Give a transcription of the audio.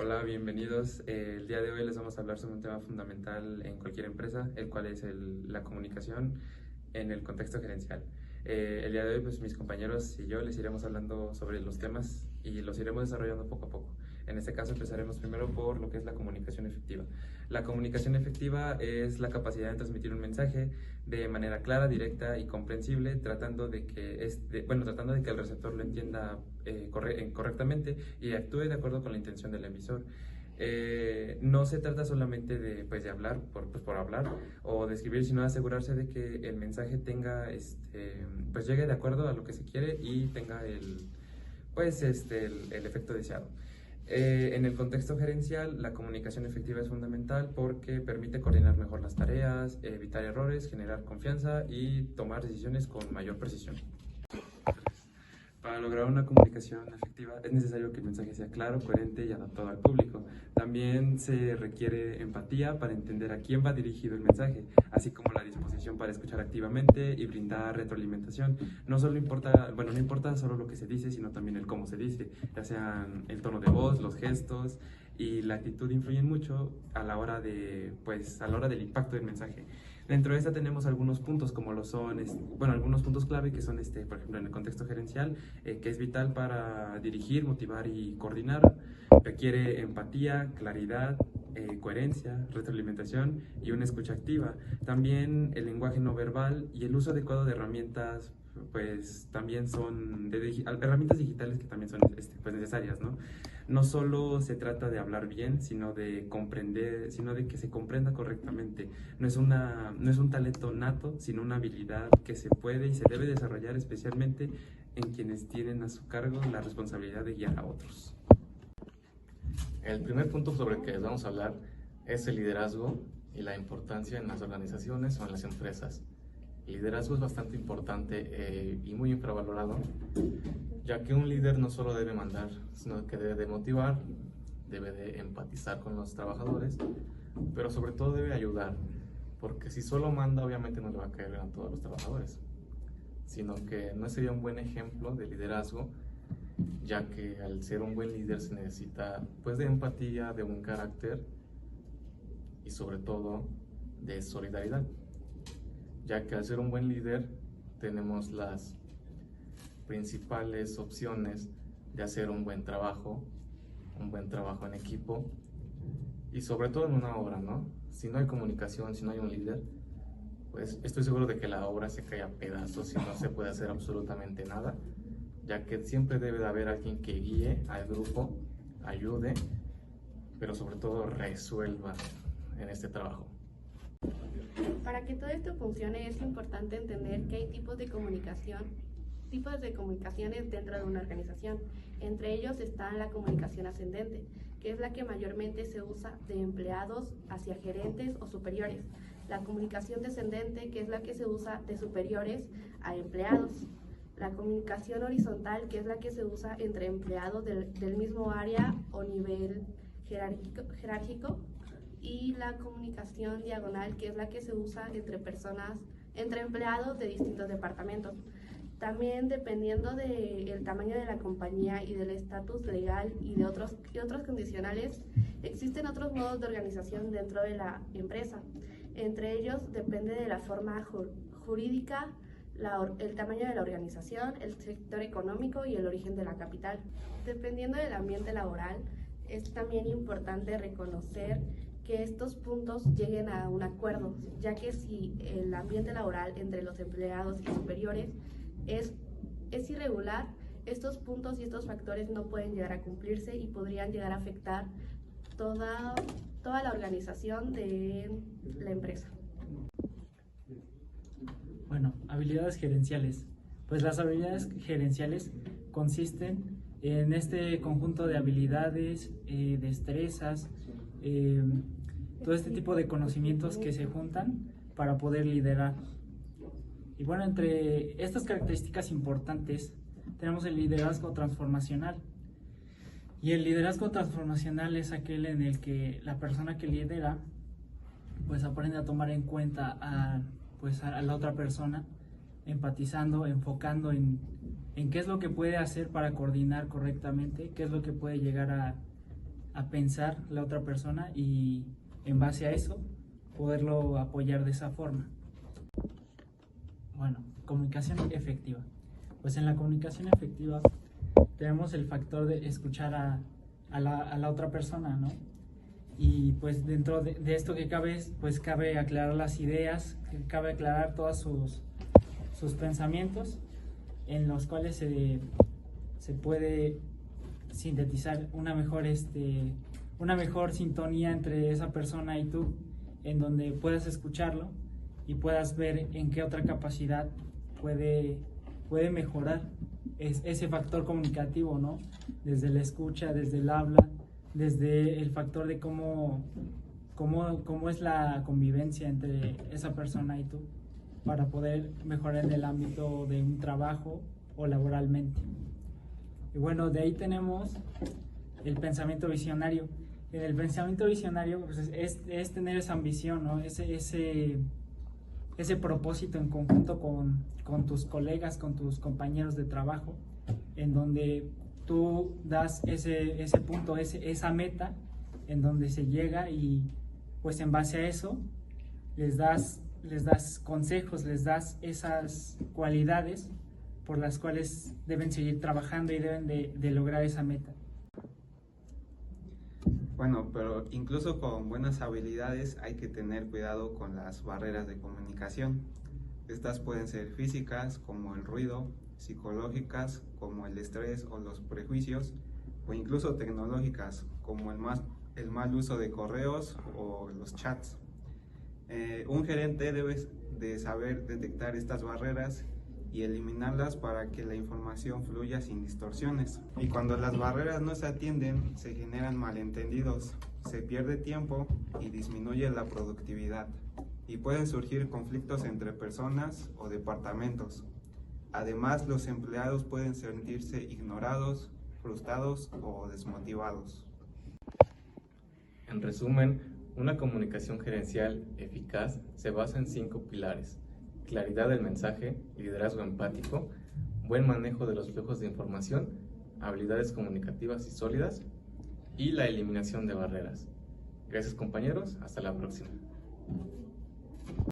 Hola, bienvenidos. El día de hoy les vamos a hablar sobre un tema fundamental en cualquier empresa, el cual es la comunicación en el contexto gerencial. El día de hoy, pues mis compañeros y yo les iremos hablando sobre los temas y los iremos desarrollando poco a poco. En este caso empezaremos primero por lo que es la comunicación efectiva. La comunicación efectiva es la capacidad de transmitir un mensaje de manera clara, directa y comprensible, tratando de que el receptor lo entienda correctamente y actúe de acuerdo con la intención del emisor. No se trata solamente de hablar por hablar o de escribir, sino de asegurarse de que el mensaje llegue de acuerdo a lo que se quiere y tenga el efecto deseado. En el contexto gerencial, la comunicación efectiva es fundamental porque permite coordinar mejor las tareas, evitar errores, generar confianza y tomar decisiones con mayor precisión. Para lograr una comunicación efectiva es necesario que el mensaje sea claro, coherente y adaptado al público. También se requiere empatía para entender a quién va dirigido el mensaje, así como la disposición para escuchar activamente y brindar retroalimentación. No importa solo lo que se dice, sino también el cómo se dice, ya sean el tono de voz, los gestos y la actitud influyen mucho a la hora del impacto del mensaje. Dentro de esta tenemos algunos puntos como algunos puntos clave que son por ejemplo, en el contexto gerencial, que es vital para dirigir, motivar y coordinar. Requiere empatía, claridad, coherencia, retroalimentación y una escucha activa. También el lenguaje no verbal y el uso adecuado de herramientas, pues también son herramientas digitales que también son necesarias, ¿no? No solo se trata de hablar bien, sino de comprender, sino de que se comprenda correctamente. No es un talento nato, sino una habilidad que se puede y se debe desarrollar especialmente en quienes tienen a su cargo la responsabilidad de guiar a otros. El primer punto sobre el que les vamos a hablar es el liderazgo y la importancia en las organizaciones o en las empresas. El liderazgo es bastante importante y muy infravalorado, ya que un líder no solo debe mandar, sino que debe de motivar, debe de empatizar con los trabajadores, pero sobre todo debe ayudar, porque si solo manda obviamente no le va a caer bien a todos los trabajadores, sino que no sería un buen ejemplo de liderazgo, ya que al ser un buen líder se necesita pues de empatía, de buen carácter y sobre todo de solidaridad, ya que al ser un buen líder tenemos las principales opciones de hacer un buen trabajo en equipo y sobre todo en una obra, ¿no? Si no hay comunicación, si no hay un líder, pues estoy seguro de que la obra se cae a pedazos y no se puede hacer absolutamente nada, ya que siempre debe de haber alguien que guíe al grupo, ayude, pero sobre todo resuelva en este trabajo. Para que todo esto funcione es importante entender que hay tipos de comunicaciones dentro de una organización. Entre ellos está la comunicación ascendente, que es la que mayormente se usa de empleados hacia gerentes o superiores. La comunicación descendente, que es la que se usa de superiores a empleados. La comunicación horizontal, que es la que se usa entre empleados del mismo área o nivel jerárquico, y la comunicación diagonal, que es la que se usa entre empleados de distintos departamentos. También dependiendo del tamaño de la compañía y del estatus legal y de otros condicionales, existen otros modos de organización dentro de la empresa. Entre ellos depende de la forma jurídica, el tamaño de la organización, el sector económico y el origen de la capital. Dependiendo del ambiente laboral, es también importante reconocer que estos puntos lleguen a un acuerdo, ya que si el ambiente laboral entre los empleados y superiores es irregular, estos puntos y estos factores no pueden llegar a cumplirse y podrían llegar a afectar toda la organización de la empresa. Bueno, habilidades gerenciales. Pues las habilidades gerenciales consisten en este conjunto de habilidades, destrezas, todo este tipo de conocimientos que se juntan para poder liderar. Y bueno, entre estas características importantes tenemos el liderazgo transformacional. Y el liderazgo transformacional es aquel en el que la persona que lidera pues aprende a tomar en cuenta a la otra persona, empatizando, enfocando en qué es lo que puede hacer para coordinar correctamente, qué es lo que puede llegar a pensar la otra persona y en base a eso poderlo apoyar de esa forma. Bueno, comunicación efectiva. Pues en la comunicación efectiva tenemos el factor de escuchar a la otra persona, ¿no? Y pues dentro de esto que cabe, pues cabe aclarar las ideas, cabe aclarar todos sus pensamientos, en los cuales se puede sintetizar una mejor sintonía entre esa persona y tú, en donde puedas escucharlo y puedas ver en qué otra capacidad puede mejorar ese factor comunicativo, ¿no? Desde la escucha, desde el habla, desde el factor de cómo es la convivencia entre esa persona y tú, para poder mejorar en el ámbito de un trabajo o laboralmente. Y bueno, de ahí tenemos el pensamiento visionario. En el pensamiento visionario pues, es tener esa ambición, ¿no? Ese propósito en conjunto con tus colegas, con tus compañeros de trabajo, en donde tú das ese punto, esa meta, en donde se llega y pues en base a eso les das consejos, les das esas cualidades por las cuales deben seguir trabajando y deben de lograr esa meta. Bueno, pero incluso con buenas habilidades hay que tener cuidado con las barreras de comunicación. Estas pueden ser físicas, como el ruido, psicológicas, como el estrés o los prejuicios, o incluso tecnológicas, como el mal uso de correos o los chats. Un gerente debe de saber detectar estas barreras y eliminarlas para que la información fluya sin distorsiones. Y cuando las barreras no se atienden, se generan malentendidos, se pierde tiempo y disminuye la productividad. Y pueden surgir conflictos entre personas o departamentos. Además, los empleados pueden sentirse ignorados, frustrados o desmotivados. En resumen, una comunicación gerencial eficaz se basa en 5 pilares: claridad del mensaje, liderazgo empático, buen manejo de los flujos de información, habilidades comunicativas y sólidas y la eliminación de barreras. Gracias, compañeros, hasta la próxima.